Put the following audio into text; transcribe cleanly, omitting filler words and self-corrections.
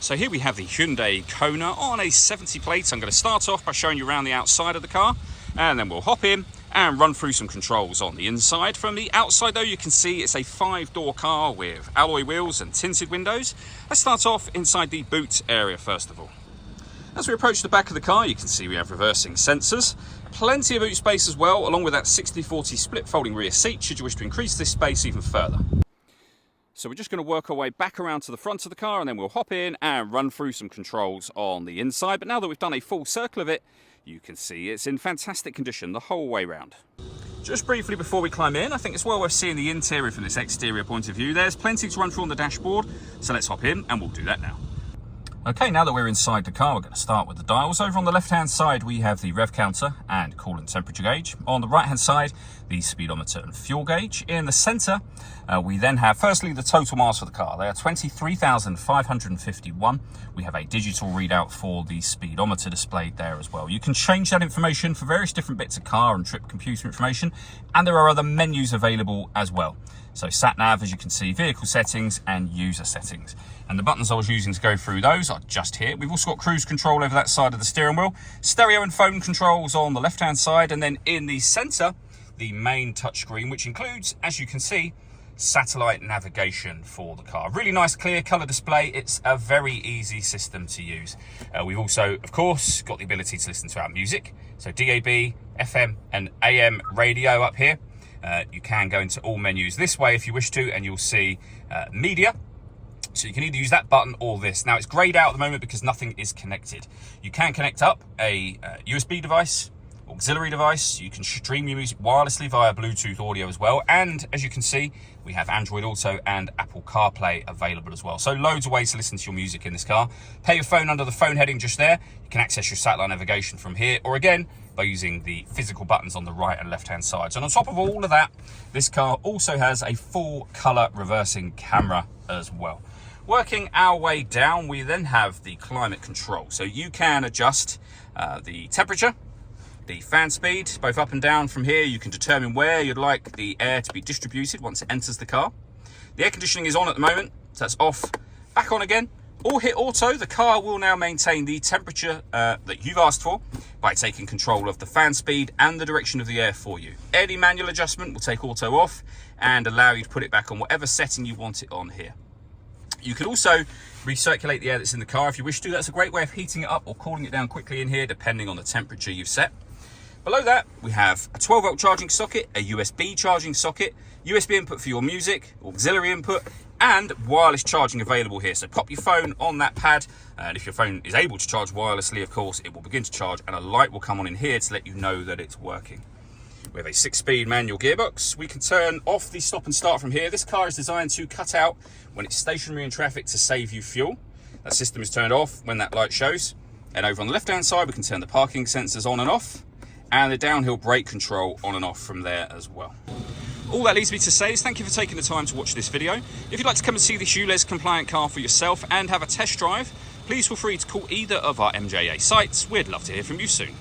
So here we have the Hyundai Kona on a 70 plate. I'm going to start off by showing you around the outside of the car, and then we'll hop in and run through some controls on the inside. From the outside though, you can see it's a 5-door car with alloy wheels and tinted windows. Let's start off inside the boot area first of all. As we approach the back of the car, you can see we have reversing sensors. Plenty of boot space as well, along with that 60/40 split folding rear seat should you wish to increase this space even further. So we're just going to work our way back around to the front of the car, and then we'll hop in and run through some controls on the inside. But now that we've done a full circle of it, you can see it's in fantastic condition the whole way round. Just briefly before we climb in, I think it's well worth seeing the interior from this exterior point of view. There's plenty to run through on the dashboard, so let's hop in and we'll do that now. Okay, now that we're inside the car, we're going to start with the dials. Over on the left-hand side, we have the rev counter and coolant temperature gauge. On the right-hand side, the speedometer and fuel gauge. In the centre, we then have, firstly, the total miles for the car. They are 23,551. We have a digital readout for the speedometer displayed there as well. You can change that information for various different bits of car and trip computer information, and there are other menus available as well. So sat-nav, as you can see, vehicle settings and user settings. And the buttons I was using to go through those are just here. We've also got cruise control over that side of the steering wheel, stereo and phone controls on the left-hand side, and then in the centre, the main touchscreen, which includes, as you can see, satellite navigation for the car. Really nice clear colour display. It's a very easy system to use. We've also, of course, got the ability to listen to our music. So DAB, FM and AM radio up here. You can go into all menus this way if you wish to, and you'll see media. So you can either use that button or this. Now it's greyed out at the moment because nothing is connected. You can connect up a USB device, auxiliary device. You can stream your music wirelessly via Bluetooth audio as well. And as you can see, we have Android Auto and Apple CarPlay available as well. So loads of ways to listen to your music in this car. Pair your phone under the phone heading just there. You can access your satellite navigation from here, or again, by using the physical buttons on the right and left hand sides. And on top of all of that, this car also has a full color reversing camera as well. Working our way down, we then have the climate control. So you can adjust the temperature, the fan speed, both up and down. From here, you can determine where you'd like the air to be distributed once it enters the car. The air conditioning is on at the moment, so that's off, back on again. Or hit auto. The car will now maintain the temperature that you've asked for by taking control of the fan speed and the direction of the air for you. Any manual adjustment will take auto off and allow you to put it back on whatever setting you want it on here. You can also recirculate the air that's in the car if you wish to. That's a great way of heating it up or cooling it down quickly in here, depending on the temperature you've set. Below that, we have a 12-volt charging socket, a USB charging socket, USB input for your music, auxiliary input, and wireless charging available here. So pop your phone on that pad, and if your phone is able to charge wirelessly, of course, it will begin to charge, and a light will come on in here to let you know that it's working. We have a 6-speed manual gearbox. We can turn off the stop and start from here. This car is designed to cut out when it's stationary in traffic to save you fuel. That system is turned off when that light shows. And over on the left-hand side, we can turn the parking sensors on and off, and the downhill brake control on and off from there as well. All that leads me to say is thank you for taking the time to watch this video. If you'd like to come and see this ULEZ compliant car for yourself and have a test drive, please feel free to call either of our MJA sites. We'd love to hear from you soon.